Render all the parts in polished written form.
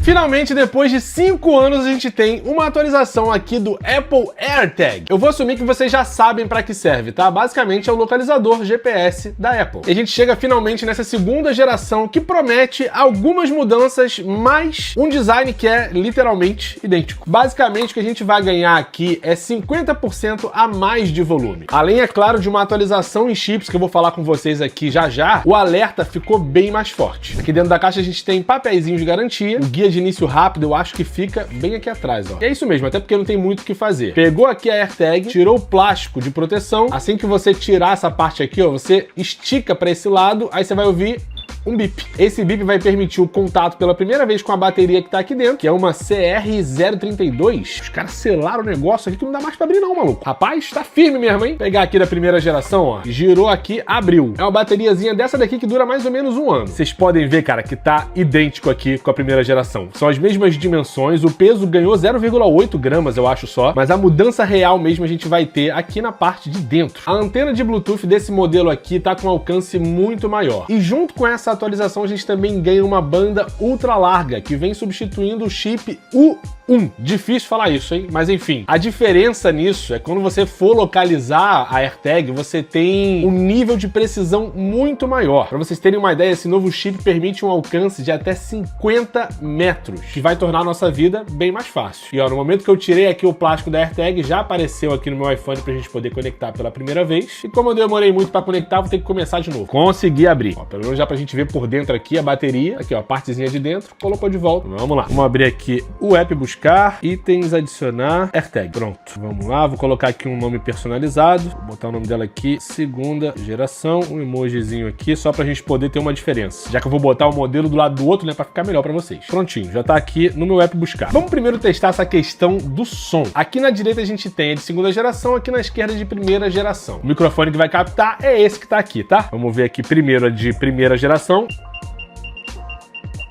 Finalmente, depois de 5 anos, a gente tem uma atualização aqui do Apple AirTag. Eu vou assumir que vocês já sabem para que serve, tá? Basicamente é o localizador GPS da Apple. E a gente chega finalmente nessa segunda geração que promete algumas mudanças, mas um design que é literalmente idêntico. Basicamente o que a gente vai ganhar aqui é 50% a mais de volume. Além, é claro, de uma atualização em chips que eu vou falar com vocês aqui já já, o alerta ficou bem mais forte. Aqui dentro da caixa a gente tem papeizinhos de garantia, o guia de início rápido eu acho que fica bem aqui atrás, ó. E é isso mesmo, até porque não tem muito o que fazer. Pegou aqui a AirTag, tirou o plástico de proteção, assim que você tirar essa parte aqui, ó, você estica para esse lado, aí você vai ouvir um bip. Esse bip vai permitir o contato pela primeira vez com a bateria que tá aqui dentro, que é uma CR032. Os caras selaram o negócio aqui que não dá mais pra abrir não, maluco. Rapaz, tá firme mesmo, hein? Vou pegar aqui da primeira geração, ó. Girou aqui, abriu. É uma bateriazinha dessa daqui que dura mais ou menos 1 ano. Vocês podem ver, cara, que tá idêntico aqui com a primeira geração. São as mesmas dimensões, o peso ganhou 0,8 gramas, eu acho só, mas a mudança real mesmo a gente vai ter aqui na parte de dentro. A antena de Bluetooth desse modelo aqui tá com um alcance muito maior. E junto com essa atualização a gente também ganha uma banda ultra larga, que vem substituindo o chip U1. Difícil falar isso, hein? Mas enfim, a diferença nisso é quando você for localizar a AirTag, você tem um nível de precisão muito maior. Para vocês terem uma ideia, esse novo chip permite um alcance de até 50 metros, que vai tornar a nossa vida bem mais fácil. E ó, no momento que eu tirei aqui o plástico da AirTag, já apareceu aqui no meu iPhone pra gente poder conectar pela primeira vez. E como eu demorei muito para conectar, vou ter que começar de novo. Consegui abrir. Ó, pelo menos já pra gente ver por dentro aqui a bateria. Aqui, ó, a partezinha de dentro. Colocou de volta. Vamos lá. Vamos abrir aqui o app Buscar, itens, adicionar, AirTag. Pronto. Vamos lá. Vou colocar aqui um nome personalizado. Vou botar o nome dela aqui, segunda geração. Um emojizinho aqui, só pra gente poder ter uma diferença. Já que eu vou botar o modelo do lado do outro, né, pra ficar melhor pra vocês. Prontinho. Já tá aqui no meu app Buscar. Vamos primeiro testar essa questão do som. Aqui na direita a gente tem a de segunda geração, aqui na esquerda de primeira geração. O microfone que vai captar é esse que tá aqui, tá? Vamos ver aqui primeiro a de primeira geração.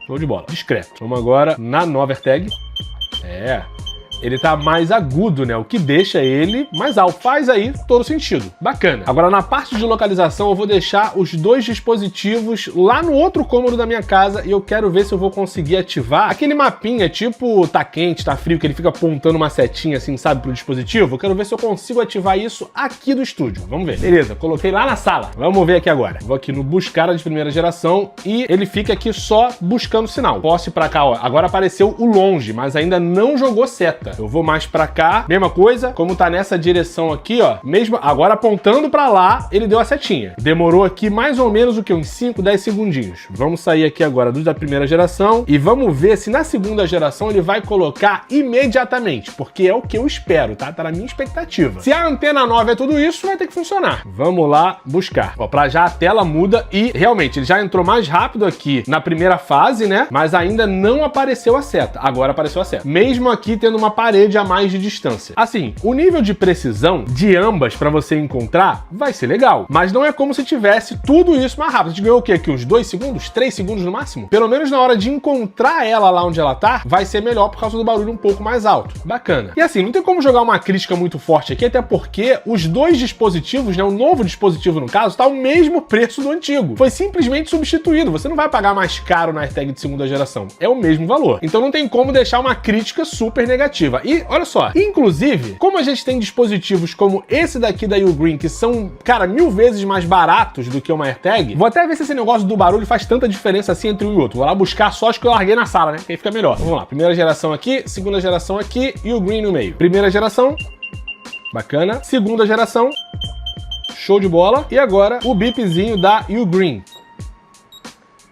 Show de bola. Discreto. Vamos agora na nova AirTag. Ele tá mais agudo, né? O que deixa ele mais alto. Faz aí todo sentido. Bacana. Agora, na parte de localização, eu vou deixar os dois dispositivos lá no outro cômodo da minha casa e eu quero ver se eu vou conseguir ativar aquele mapinha, tipo tá quente, tá frio, que ele fica apontando uma setinha assim, sabe, pro dispositivo. Eu quero ver se eu consigo ativar isso aqui do estúdio. Vamos ver. Beleza, coloquei lá na sala. Vamos ver aqui agora. Vou aqui no buscar a de primeira geração e ele fica aqui só buscando sinal. Posso ir pra cá, ó. Agora apareceu o longe, mas ainda não jogou seta. Eu vou mais pra cá, mesma coisa, como tá nessa direção aqui, ó, mesmo agora apontando pra lá, ele deu a setinha. Demorou aqui mais ou menos o que? Uns 5, 10 segundinhos. Vamos sair aqui agora dos da primeira geração e vamos ver se na segunda geração ele vai colocar imediatamente, porque é o que eu espero, tá? Tá na minha expectativa. Se a antena nova é tudo isso, vai ter que funcionar. Vamos lá buscar. Ó, pra já a tela muda e realmente ele já entrou mais rápido aqui na primeira fase, né? Mas ainda não apareceu a seta. Agora apareceu a seta. Mesmo aqui tendo uma parede a mais de distância. Assim, o nível de precisão de ambas para você encontrar vai ser legal, mas não é como se tivesse tudo isso mais rápido. A gente ganhou o quê? Aqui uns 2 segundos? 3 segundos no máximo? Pelo menos na hora de encontrar ela lá onde ela tá, vai ser melhor por causa do barulho um pouco mais alto. Bacana. E assim, não tem como jogar uma crítica muito forte aqui, até porque os dois dispositivos, né, o novo dispositivo no caso, tá o mesmo preço do antigo. Foi simplesmente substituído. Você não vai pagar mais caro na AirTag de segunda geração. É o mesmo valor. Então não tem como deixar uma crítica super negativa. E olha só, inclusive, como a gente tem dispositivos como esse daqui da Ugreen, que são, cara, 1000 vezes mais baratos do que uma AirTag, vou até ver se esse negócio do barulho faz tanta diferença assim entre um e outro. Vou lá buscar só as que eu larguei na sala, né? Que aí fica melhor. Vamos lá, primeira geração aqui, segunda geração aqui e o Ugreen no meio. Primeira geração, bacana. Segunda geração, show de bola. E agora o bipzinho da Ugreen.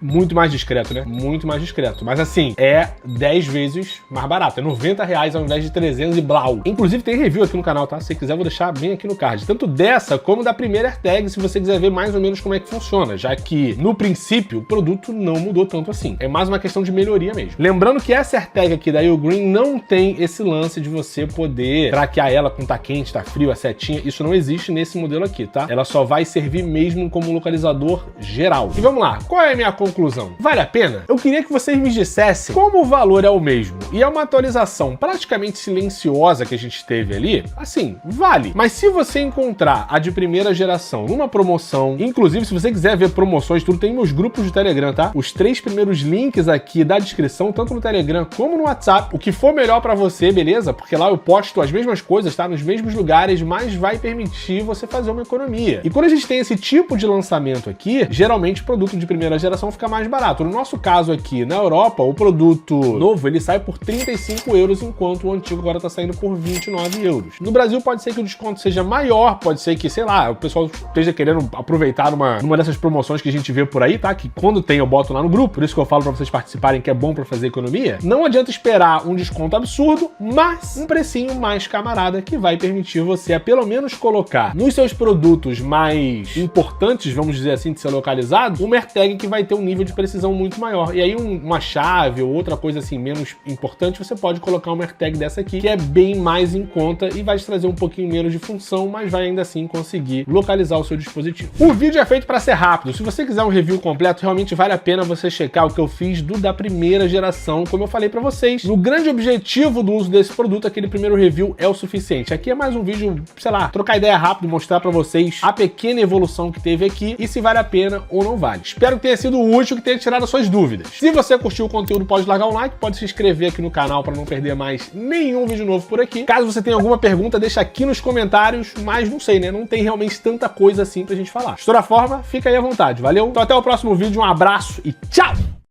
Muito mais discreto, né? Muito mais discreto. Mas assim, é 10 vezes mais barato. É R$90 ao invés de 300 e blau. Inclusive tem review aqui no canal, tá? Se você quiser, eu vou deixar bem aqui no card. Tanto dessa como da primeira AirTag, se você quiser ver mais ou menos como é que funciona. Já que, no princípio, o produto não mudou tanto assim. É mais uma questão de melhoria mesmo. Lembrando que essa AirTag aqui da Ugreen não tem esse lance de você poder traquear ela com tá quente, tá frio, a setinha. Isso não existe nesse modelo aqui, tá? Ela só vai servir mesmo como localizador geral. E vamos lá. Qual é a minha conclusão? Vale a pena? Eu queria que vocês me dissessem como o valor é o mesmo e é uma atualização praticamente silenciosa que a gente teve ali, assim, vale. Mas se você encontrar a de primeira geração numa promoção, inclusive se você quiser ver promoções, tudo tem meus grupos de Telegram, tá? Os 3 primeiros links aqui da descrição, tanto no Telegram como no WhatsApp, o que for melhor pra você, beleza? Porque lá eu posto as mesmas coisas, tá? Nos mesmos lugares, mas vai permitir você fazer uma economia. E quando a gente tem esse tipo de lançamento aqui, geralmente o produto de primeira geração fica mais barato. No nosso caso aqui, na Europa, o produto novo, ele sai por 35 euros, enquanto o antigo agora tá saindo por 29 euros. No Brasil pode ser que o desconto seja maior, pode ser que, sei lá, o pessoal esteja querendo aproveitar numa dessas promoções que a gente vê por aí, tá? Que quando tem eu boto lá no grupo, por isso que eu falo pra vocês participarem, que é bom pra fazer economia. Não adianta esperar um desconto absurdo, mas um precinho mais camarada que vai permitir você a pelo menos colocar nos seus produtos mais importantes, vamos dizer assim, de ser localizado, uma AirTag que vai ter um nível de precisão muito maior. E aí uma chave ou outra coisa assim menos importante, você pode colocar uma AirTag dessa aqui, que é bem mais em conta e vai te trazer um pouquinho menos de função, mas vai ainda assim conseguir localizar o seu dispositivo. O vídeo é feito para ser rápido. Se você quiser um review completo, realmente vale a pena você checar o que eu fiz da primeira geração, como eu falei para vocês. No grande objetivo do uso desse produto, aquele primeiro review é o suficiente. Aqui é mais um vídeo, sei lá, trocar ideia rápido, mostrar para vocês a pequena evolução que teve aqui e se vale a pena ou não vale. Espero que tenha sido útil, que tenha tirado as suas dúvidas. Se você curtiu o conteúdo, pode largar um like, pode se inscrever aqui no canal para não perder mais nenhum vídeo novo por aqui. Caso você tenha alguma pergunta, deixa aqui nos comentários, mas não sei, né? Não tem realmente tanta coisa assim pra gente falar. De toda forma, fica aí à vontade, valeu? Então até o próximo vídeo, um abraço e tchau!